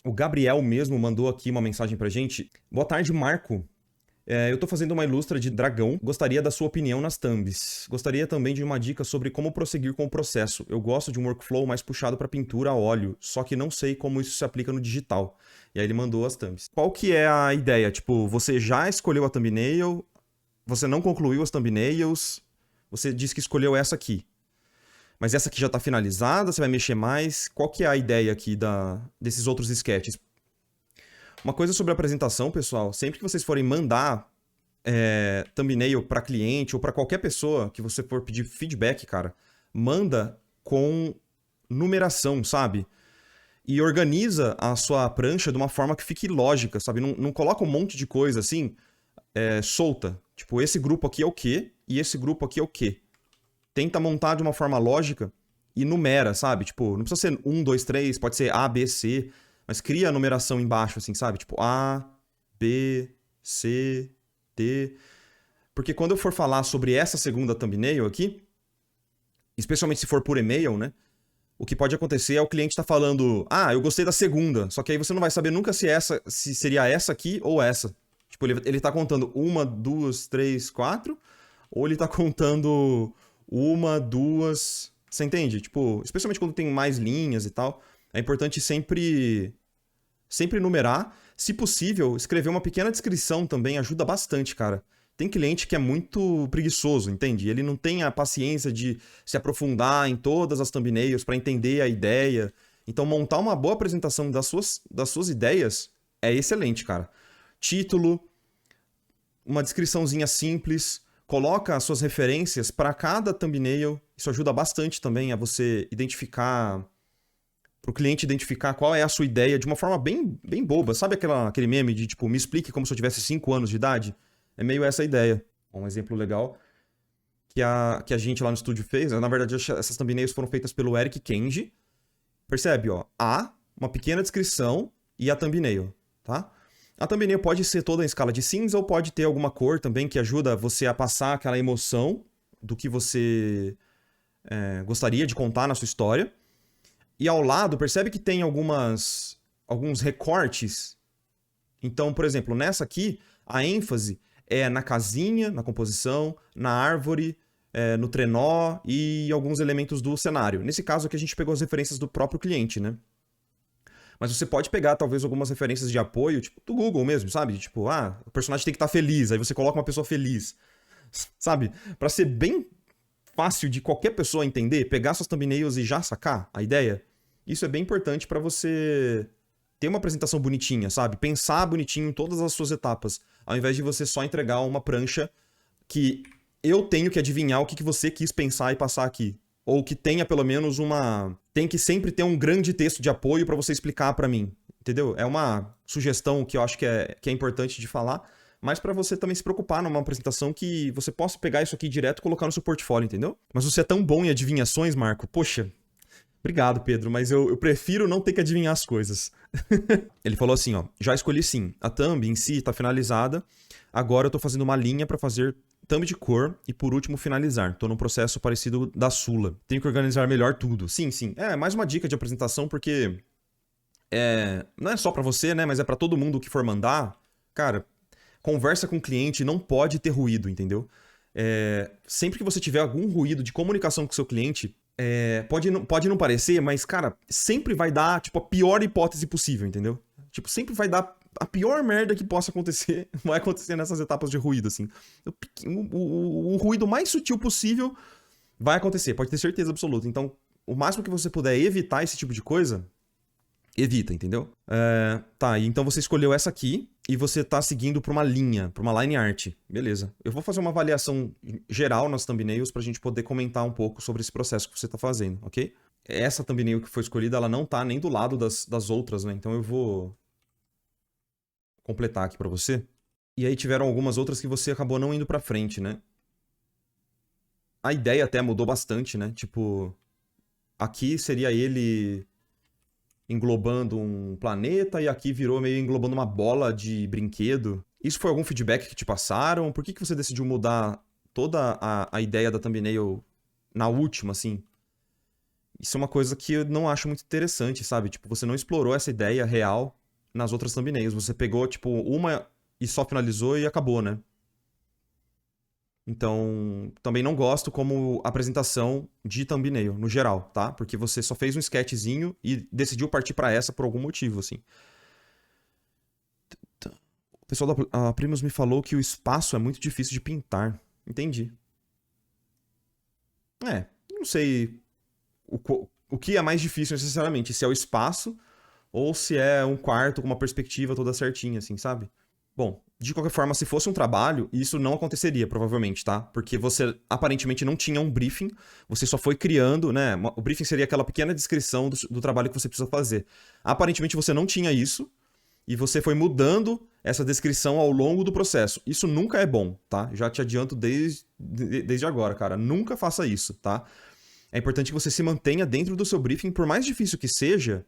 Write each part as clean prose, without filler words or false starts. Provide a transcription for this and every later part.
O Gabriel mesmo mandou aqui uma mensagem pra gente. Boa tarde, Marco. Eu tô fazendo uma ilustra de dragão. Gostaria da sua opinião nas thumbs. Gostaria também de uma dica sobre como prosseguir com o processo. Eu gosto de um workflow mais puxado pra pintura a óleo, só que não sei como isso se aplica no digital. E aí ele mandou as thumbs. Qual que é a ideia? Tipo, você já escolheu a thumbnail, você não concluiu as thumbnails, você disse que escolheu essa aqui. Mas essa aqui já tá finalizada, você vai mexer mais? Qual que é a ideia aqui desses outros sketches? Uma coisa sobre a apresentação, pessoal, sempre que vocês forem mandar thumbnail para cliente ou para qualquer pessoa que você for pedir feedback, cara, manda com numeração, sabe? E organiza a sua prancha de uma forma que fique lógica, sabe? Não coloca um monte de coisa assim, solta. Tipo, esse grupo aqui é o quê? E esse grupo aqui é o quê? Tenta montar de uma forma lógica e numera, sabe? Tipo, não precisa ser 1, 2, 3, pode ser A, B, C, mas cria a numeração embaixo, assim, sabe? Tipo, A, B, C, D. Porque quando eu for falar sobre essa segunda thumbnail aqui, especialmente se for por e-mail, né? O que pode acontecer é o cliente tá falando, eu gostei da segunda, só que aí você não vai saber nunca se seria essa aqui ou essa. Tipo, ele tá contando 1, 2, 3, 4, ou ele tá contando 1, 2... Você entende? Tipo, especialmente quando tem mais linhas e tal, é importante sempre numerar. Se possível, escrever uma pequena descrição também ajuda bastante, cara. Tem cliente que é muito preguiçoso, entende? Ele não tem a paciência de se aprofundar em todas as thumbnails para entender a ideia. Então, montar uma boa apresentação das suas ideias é excelente, cara. Título, uma descriçãozinha simples, coloca as suas referências para cada thumbnail. Isso ajuda bastante também a você identificar, para o cliente identificar qual é a sua ideia de uma forma bem, bem boba. Sabe aquele meme de, tipo, me explique como se eu tivesse 5 anos de idade? É meio essa ideia. Um exemplo legal que a gente lá no estúdio fez, na verdade essas thumbnails foram feitas pelo Eric Kenji. Percebe, ó? Uma pequena descrição e a thumbnail, tá? A thumbnail pode ser toda em escala de cinza ou pode ter alguma cor também que ajuda você a passar aquela emoção do que você gostaria de contar na sua história. E ao lado, percebe que tem alguns recortes. Então, por exemplo, nessa aqui, a ênfase é na casinha, na composição, na árvore, no trenó e alguns elementos do cenário. Nesse caso aqui a gente pegou as referências do próprio cliente, né? Mas você pode pegar, talvez, algumas referências de apoio, tipo, do Google mesmo, sabe? Tipo, o personagem tem que estar feliz, aí você coloca uma pessoa feliz, sabe? Pra ser bem fácil de qualquer pessoa entender, pegar suas thumbnails e já sacar a ideia, isso é bem importante pra você ter uma apresentação bonitinha, sabe? Pensar bonitinho em todas as suas etapas, ao invés de você só entregar uma prancha que eu tenho que adivinhar o que você quis pensar e passar aqui. Ou que tenha pelo menos tem que sempre ter um grande texto de apoio pra você explicar pra mim, entendeu? É uma sugestão que eu acho que é importante de falar, mas pra você também se preocupar numa apresentação que você possa pegar isso aqui direto e colocar no seu portfólio, entendeu? Mas você é tão bom em adivinhações, Marco, poxa, obrigado, Pedro, mas eu prefiro não ter que adivinhar as coisas. Ele falou assim, ó, já escolhi sim, a thumb em si tá finalizada, agora eu tô fazendo uma linha pra fazer thumb de cor e por último finalizar. Tô num processo parecido da Sula. Tenho que organizar melhor tudo. Sim, sim. Mais uma dica de apresentação porque não é só pra você, né, mas é pra todo mundo que for mandar. Cara, conversa com o cliente, não pode ter ruído, entendeu? Sempre que você tiver algum ruído de comunicação com o seu cliente, pode não parecer, mas, cara, sempre vai dar, tipo, a pior hipótese possível, entendeu? Tipo, sempre vai dar a pior merda que possa acontecer, vai acontecer nessas etapas de ruído, assim. O ruído mais sutil possível vai acontecer, pode ter certeza absoluta. Então, o máximo que você puder evitar esse tipo de coisa, evita, entendeu? Tá, então você escolheu essa aqui e você tá seguindo pra uma linha, pra uma line art. Beleza. Eu vou fazer uma avaliação geral nas thumbnails pra gente poder comentar um pouco sobre esse processo que você tá fazendo, ok? Essa thumbnail que foi escolhida, ela não tá nem do lado das outras, né? Então eu vou completar aqui pra você. E aí tiveram algumas outras que você acabou não indo pra frente, né? A ideia até mudou bastante, né? Tipo, aqui seria ele englobando um planeta e aqui virou meio englobando uma bola de brinquedo. Isso foi algum feedback que te passaram? Por que você decidiu mudar toda a ideia da thumbnail na última, assim? Isso é uma coisa que eu não acho muito interessante, sabe? Tipo, você não explorou essa ideia real nas outras thumbnails. Você pegou, tipo, uma e só finalizou e acabou, né? Então, também não gosto como apresentação de thumbnail, no geral, tá? Porque você só fez um sketchzinho e decidiu partir pra essa por algum motivo, assim. O pessoal da Primus me falou que o espaço é muito difícil de pintar. Entendi. Não sei o que é mais difícil necessariamente, se é o espaço ou se é um quarto com uma perspectiva toda certinha, assim, sabe? Bom, de qualquer forma, se fosse um trabalho, isso não aconteceria, provavelmente, tá? Porque você aparentemente não tinha um briefing, você só foi criando, né? O briefing seria aquela pequena descrição do trabalho que você precisa fazer. Aparentemente você não tinha isso e você foi mudando essa descrição ao longo do processo. Isso nunca é bom, tá? Já te adianto desde agora, cara. Nunca faça isso, tá? É importante que você se mantenha dentro do seu briefing, por mais difícil que seja,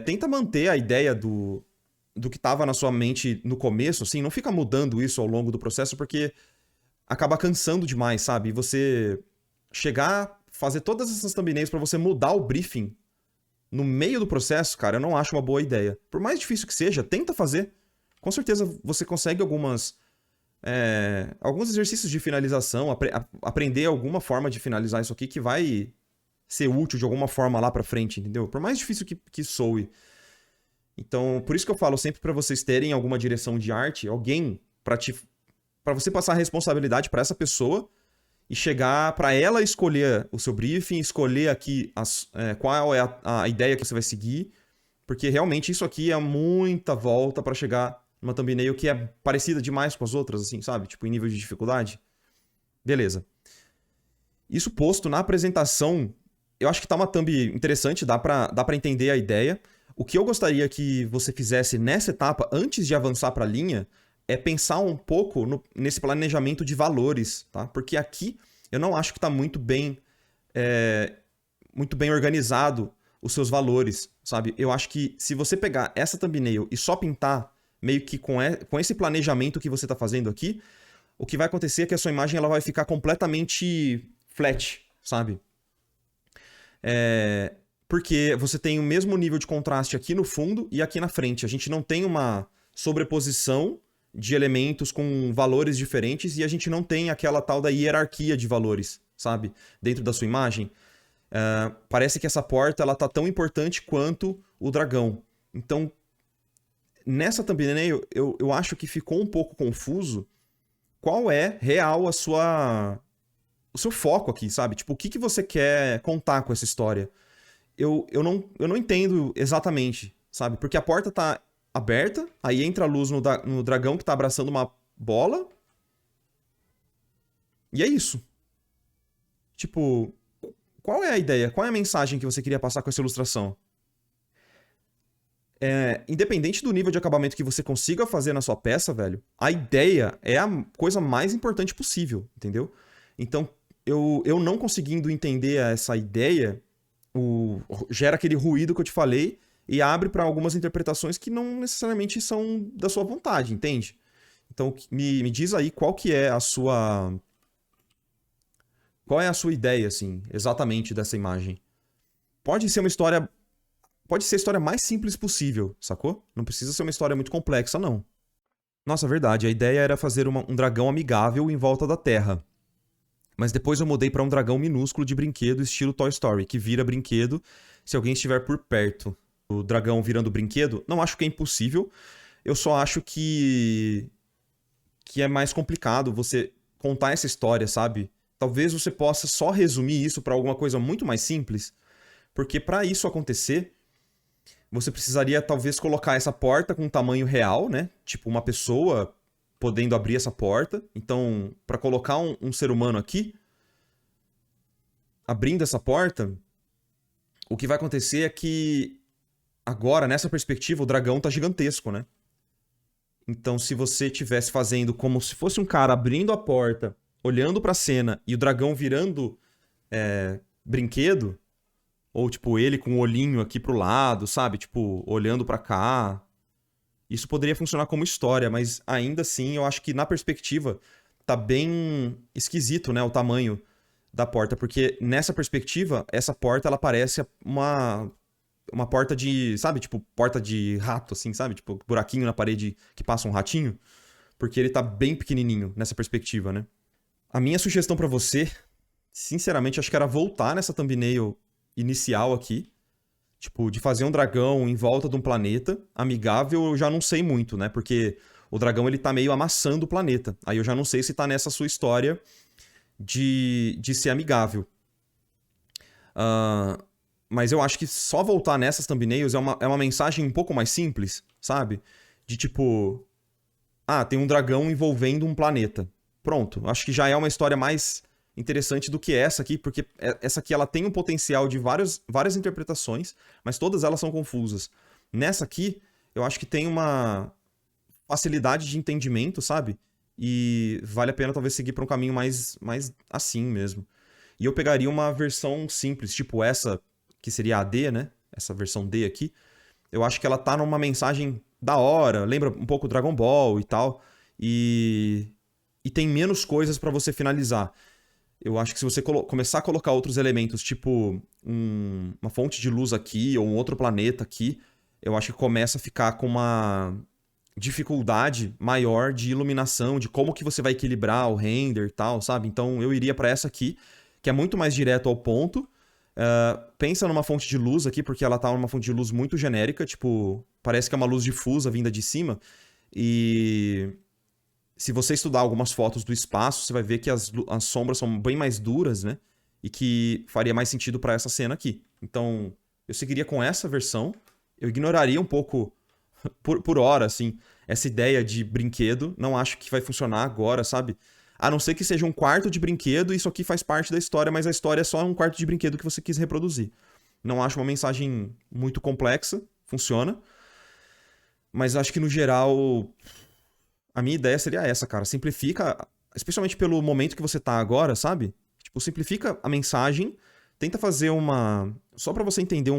tenta manter a ideia do que estava na sua mente no começo, assim, não fica mudando isso ao longo do processo, porque acaba cansando demais, sabe? E você chegar, fazer todas essas thumbnails para você mudar o briefing no meio do processo, cara, eu não acho uma boa ideia. Por mais difícil que seja, tenta fazer. Com certeza você consegue alguns exercícios de finalização, aprender alguma forma de finalizar isso aqui que vai ser útil de alguma forma lá pra frente, entendeu? Por mais difícil que soe. Então, por isso que eu falo sempre pra vocês terem alguma direção de arte, alguém para você passar a responsabilidade pra essa pessoa e chegar pra ela escolher o seu briefing, escolher aqui qual é a ideia que você vai seguir, porque realmente isso aqui é muita volta pra chegar numa thumbnail que é parecida demais com as outras, assim, sabe? Tipo, em nível de dificuldade. Beleza. Isso posto na apresentação, eu acho que tá uma thumb interessante, dá pra entender a ideia. O que eu gostaria que você fizesse nessa etapa, antes de avançar pra linha, é pensar um pouco nesse planejamento de valores, tá? Porque aqui eu não acho que tá muito bem organizado os seus valores, sabe? Eu acho que se você pegar essa thumbnail e só pintar meio que com esse planejamento que você tá fazendo aqui, o que vai acontecer é que a sua imagem ela vai ficar completamente flat, sabe? Porque você tem o mesmo nível de contraste aqui no fundo e aqui na frente. A gente não tem uma sobreposição de elementos com valores diferentes e a gente não tem aquela tal da hierarquia de valores, sabe? Dentro da sua imagem. Parece que essa porta ela tá tão importante quanto o dragão. Então, nessa thumbnail, eu acho que ficou um pouco confuso qual é real o seu foco aqui, sabe? Tipo, o que você quer contar com essa história? Eu não entendo exatamente, sabe? Porque a porta tá aberta, aí entra a luz no dragão que tá abraçando uma bola. E é isso. Tipo, qual é a ideia? Qual é a mensagem que você queria passar com essa ilustração? Independente do nível de acabamento que você consiga fazer na sua peça, velho, a ideia é a coisa mais importante possível, entendeu? Então, eu não conseguindo entender essa ideia, gera aquele ruído que eu te falei e abre para algumas interpretações que não necessariamente são da sua vontade, entende? Então, me diz aí qual é a sua ideia, assim, exatamente dessa imagem. Pode ser a história mais simples possível, sacou? Não precisa ser uma história muito complexa, não. Nossa, verdade, a ideia era fazer um dragão amigável em volta da Terra. Mas depois eu mudei pra um dragão minúsculo de brinquedo estilo Toy Story, que vira brinquedo se alguém estiver por perto. O dragão virando brinquedo, não acho que é impossível. Eu só acho que é mais complicado você contar essa história, sabe? Talvez você possa só resumir isso pra alguma coisa muito mais simples, porque pra isso acontecer, você precisaria talvez colocar essa porta com um tamanho real, né? Tipo uma pessoa podendo abrir essa porta. Então, para colocar um ser humano aqui, abrindo essa porta, o que vai acontecer é que agora, nessa perspectiva, o dragão tá gigantesco, né? Então, se você estivesse fazendo como se fosse um cara abrindo a porta, olhando pra cena, e o dragão virando brinquedo, ou tipo, ele com o olhinho aqui pro lado, sabe? Tipo, olhando pra cá. Isso poderia funcionar como história, mas ainda assim eu acho que na perspectiva tá bem esquisito, né? O tamanho da porta, porque nessa perspectiva, essa porta, ela parece uma porta de, sabe, tipo, porta de rato, assim, sabe? Tipo, buraquinho na parede que passa um ratinho, porque ele tá bem pequenininho nessa perspectiva, né? A minha sugestão pra você, sinceramente, acho que era voltar nessa thumbnail inicial aqui, tipo, de fazer um dragão em volta de um planeta amigável, eu já não sei muito, né? Porque o dragão, ele tá meio amassando o planeta. Aí eu já não sei se tá nessa sua história de ser amigável. Mas eu acho que só voltar nessas thumbnails é uma mensagem um pouco mais simples, sabe? De tipo... Ah, tem um dragão envolvendo um planeta. Pronto. Acho que já é uma história mais interessante do que essa aqui, porque essa aqui ela tem um potencial de várias interpretações, mas todas elas são confusas. Nessa aqui, eu acho que tem uma facilidade de entendimento, sabe? E vale a pena talvez seguir para um caminho mais assim mesmo. E eu pegaria uma versão simples, tipo essa, que seria a D, né? Essa versão D aqui. Eu acho que ela tá numa mensagem da hora, lembra um pouco Dragon Ball e tal. E tem menos coisas para você finalizar. Eu acho que se você começar a colocar outros elementos, tipo uma fonte de luz aqui ou um outro planeta aqui, eu acho que começa a ficar com uma dificuldade maior de iluminação, de como que você vai equilibrar o render e tal, sabe? Então eu iria para essa aqui, que é muito mais direto ao ponto. Pensa numa fonte de luz aqui, porque ela tá numa fonte de luz muito genérica, tipo, parece que é uma luz difusa vinda de cima. E se você estudar algumas fotos do espaço, você vai ver que as sombras são bem mais duras, né? E que faria mais sentido para essa cena aqui. Então, eu seguiria com essa versão. Eu ignoraria um pouco, por hora, assim, essa ideia de brinquedo. Não acho que vai funcionar agora, sabe? A não ser que seja um quarto de brinquedo, isso aqui faz parte da história, mas a história é só um quarto de brinquedo que você quis reproduzir. Não acho uma mensagem muito complexa, funciona. Mas acho que, no geral, a minha ideia seria essa, cara. Simplifica, especialmente pelo momento que você tá agora, sabe? Tipo, simplifica a mensagem, tenta fazer só pra você entender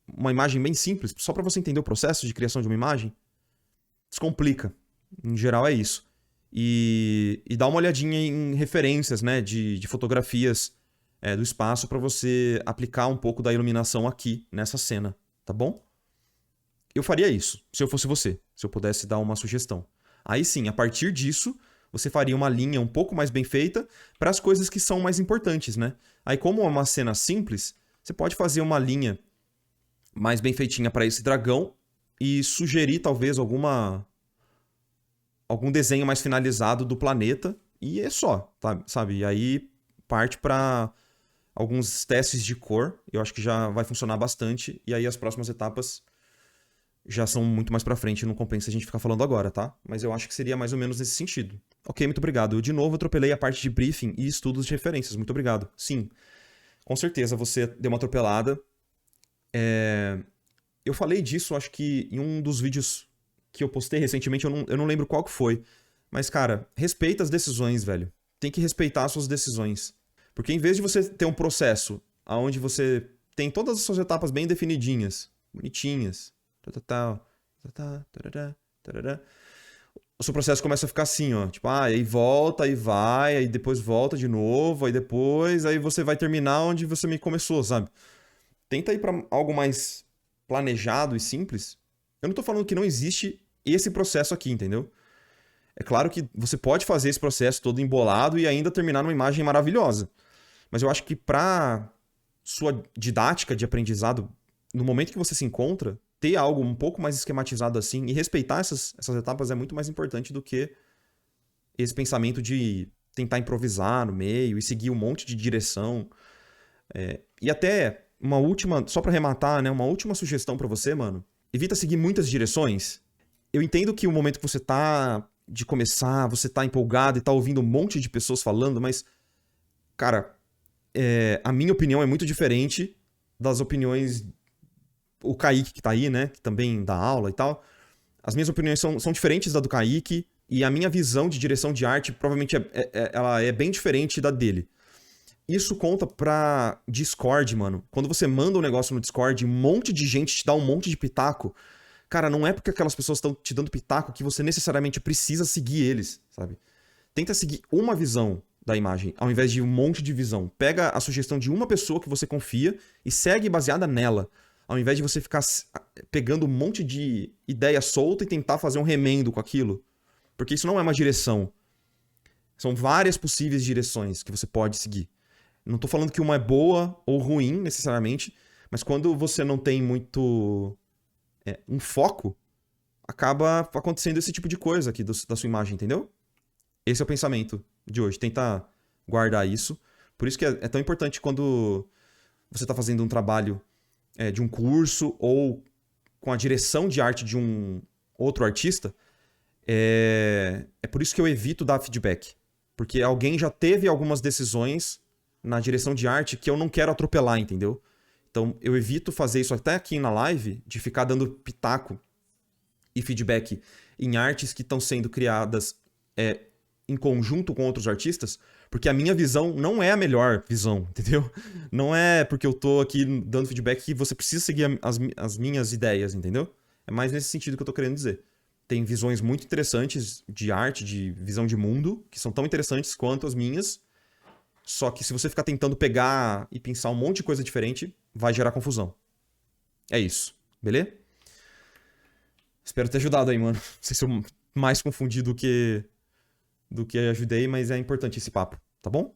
uma imagem bem simples, só pra você entender o processo de criação de uma imagem. Descomplica. Em geral é isso. E dá uma olhadinha em referências, né, de fotografias do espaço pra você aplicar um pouco da iluminação aqui, nessa cena, tá bom? Eu faria isso, se eu fosse você, se eu pudesse dar uma sugestão. Aí sim, a partir disso, você faria uma linha um pouco mais bem feita para as coisas que são mais importantes, né? Aí, como é uma cena simples, você pode fazer uma linha mais bem feitinha para esse dragão e sugerir talvez algum desenho mais finalizado do planeta, e é só, sabe? E aí parte para alguns testes de cor, eu acho que já vai funcionar bastante, e aí as próximas etapas já são muito mais pra frente, não compensa a gente ficar falando agora, tá? Mas eu acho que seria mais ou menos nesse sentido. Ok, muito obrigado. Eu, de novo, atropelei a parte de briefing e estudos de referências. Muito obrigado. Sim, com certeza você deu uma atropelada. Eu falei disso, acho que em um dos vídeos que eu postei recentemente, eu não lembro qual que foi. Mas, cara, respeita as decisões, velho. Tem que respeitar as suas decisões. Porque em vez de você ter um processo onde você tem todas as suas etapas bem definidinhas, bonitinhas, o seu processo começa a ficar assim, ó. Tipo, aí volta, aí vai, aí depois volta de novo, aí você vai terminar onde você me começou, sabe? Tenta ir pra algo mais planejado e simples. Eu não tô falando que não existe esse processo aqui, entendeu? É claro que você pode fazer esse processo todo embolado e ainda terminar numa imagem maravilhosa. Mas eu acho que pra sua didática de aprendizado, no momento que você se encontra, ter algo um pouco mais esquematizado assim e respeitar essas etapas é muito mais importante do que esse pensamento de tentar improvisar no meio e seguir um monte de direção. E até uma última, só pra arrematar, né, uma última sugestão pra você, mano. Evita seguir muitas direções. Eu entendo que o momento que você tá de começar, você tá empolgado e tá ouvindo um monte de pessoas falando, mas, cara, a minha opinião é muito diferente das opiniões. O Kaique que tá aí, né, que também dá aula e tal. As minhas opiniões são diferentes da do Kaique, e a minha visão de direção de arte provavelmente ela é bem diferente da dele. Isso conta pra Discord, mano. Quando você manda um negócio no Discord, um monte de gente te dá um monte de pitaco. Cara, não é porque aquelas pessoas estão te dando pitaco que você necessariamente precisa seguir eles, sabe? Tenta seguir uma visão. da imagem, ao invés de um monte de visão. Pega a sugestão de uma pessoa que você confia e segue baseada nela, ao invés de você ficar pegando um monte de ideia solta e tentar fazer um remendo com aquilo. Porque isso não é uma direção. São várias possíveis direções que você pode seguir. Não tô falando que uma é boa ou ruim, necessariamente, mas quando você não tem muito um foco, acaba acontecendo esse tipo de coisa aqui da sua imagem, entendeu? Esse é o pensamento de hoje. Tentar guardar isso. Por isso que é tão importante quando você está fazendo um trabalho de um curso ou com a direção de arte de um outro artista. É por isso que eu evito dar feedback. Porque alguém já teve algumas decisões na direção de arte que eu não quero atropelar, entendeu? Então eu evito fazer isso até aqui na live, de ficar dando pitaco e feedback em artes que estão sendo criadas em conjunto com outros artistas, porque a minha visão não é a melhor visão, entendeu? Não é porque eu tô aqui dando feedback que você precisa seguir as minhas ideias, entendeu? É mais nesse sentido que eu tô querendo dizer. Tem visões muito interessantes de arte, de visão de mundo, que são tão interessantes quanto as minhas, só que se você ficar tentando pegar e pensar um monte de coisa diferente, vai gerar confusão. É isso, beleza? Espero ter ajudado aí, mano. Não sei se eu mais confundi do que ajudei, mas é importante esse papo, tá bom?